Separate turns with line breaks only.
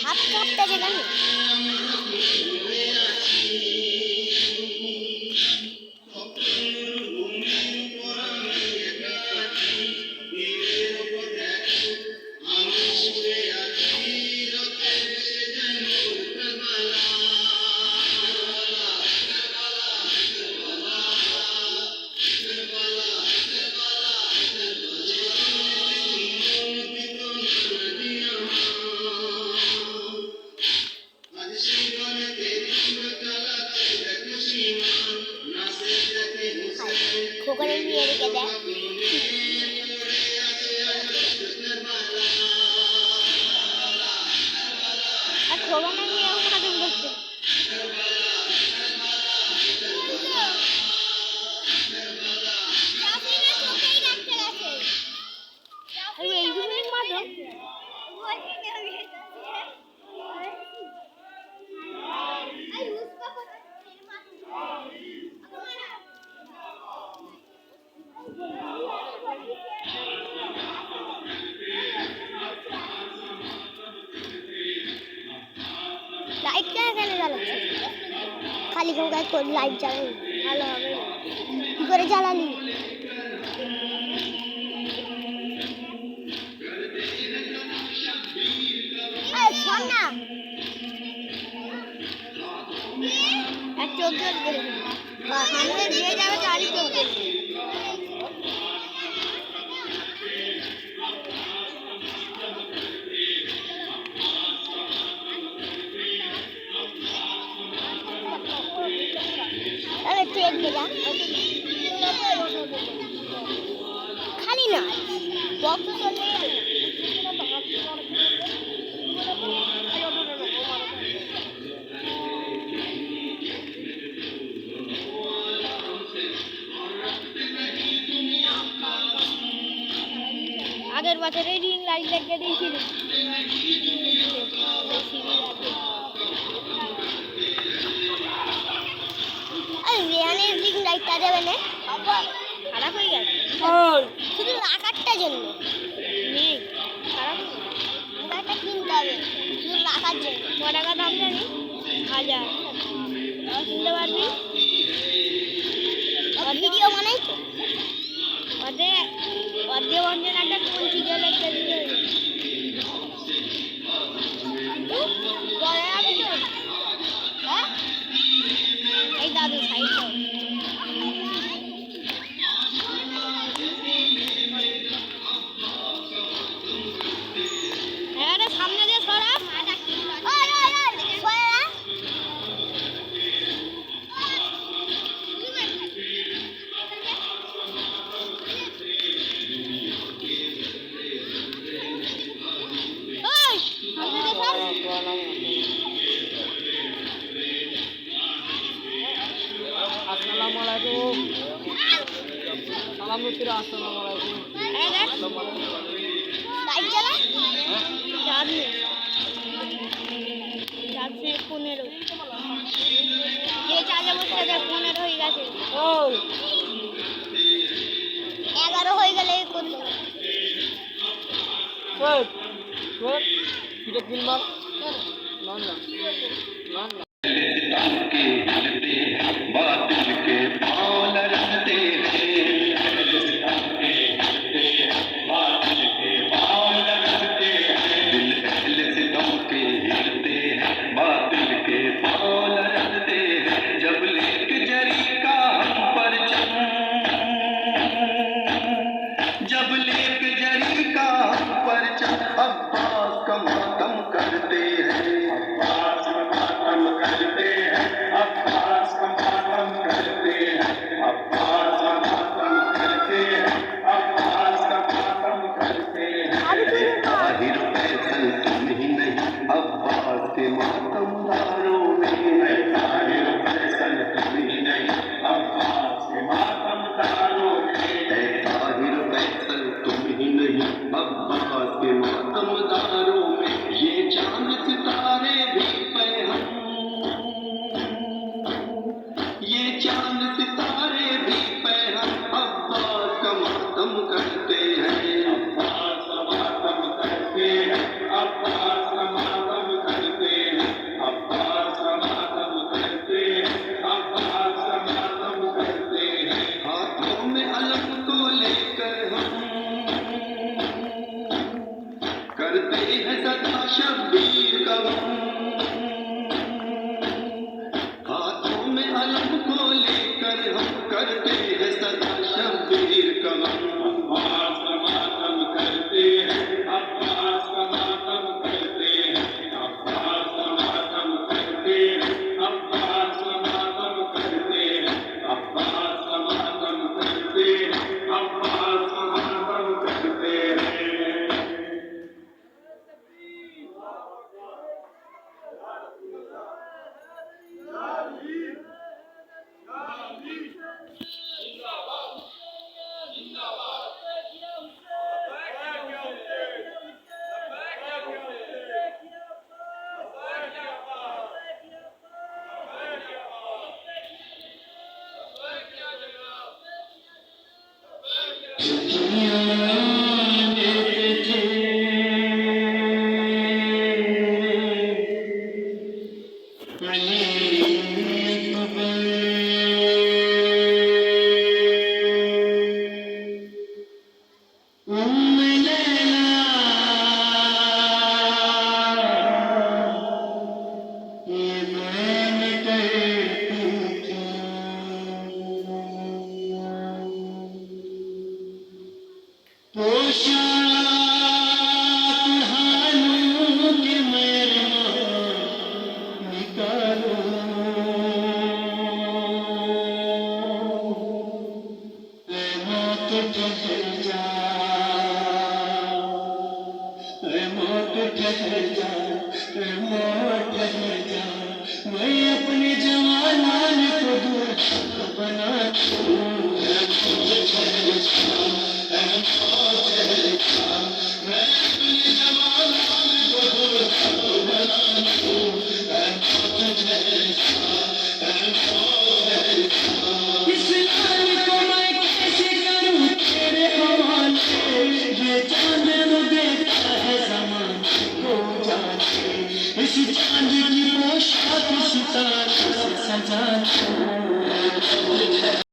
হাত কাঁপতেছে কেন? খোকনে নিয়ে রেখে দেয়। আর খোকনে নিয়ে ওখানে বসছে। এইগুলোর মাঝে লাইটটা এখানে জ্বালাচ্ছে খালি করে লাইট জ্বালাই ভালো হবে কি করে জ্বালালি না এক চোখ করে সামনে দিয়ে যাবে চারি চোখ খালি না বক্স চলে আগের বছরে রিং লাইট লাগিয়ে দিয়েছিল রিং লাইটটা দেবে না খারাপ হয়ে গেছে শুধু রাখারটার জন্য খারাপ একটা কিনতে হবে শুধু রাখার জন্য ক টাকা দাম জানি 1000 কিনতে পারবি ভিডিও বানাই তো অর্ধে অঞ্জন একটা কোন ভিডিও লাগতে দিলে এই দাদু সাইড সামনে দিয়ে সরা
আসসালামুয়ালাইকুম সালাম নতুরা আসসালামুয়ালাইকুম
লাইট জ্বালা যাবে যাচ্ছে 15 যে চালে বসে 15 হয়ে গেছে
ও
11 হয়ে গেলে করতে
ওই ওই কিটা কিনবা না না না না
के हलते बादल के पाल रहते बादल के पाल रहते दिल अहल सितम के हिलते बादल के पाल रहते जब लेक जरी का हम पर जब लेक जरी का हम पर अब्बास का मातम करते हैं अब्बास का मातम करते हैं अब्बास का मातम करते हैं अब्बास का मातम करते हैं अब्बास का मातम करते हैं ताहिर फैसल तुम ही नहीं अब्बास के मातमदारों में ताहिर फैसल तुम ही नहीं अब्बास के मातमदारों में ताहिर फैसल तुम मैं अपने जवानान को दूर बना इस लाल को मैं कैसे करूं तेरे हवाले ये चांद न देता है ज़मान को जाने इस चांद की पोशाक सितारे से सजा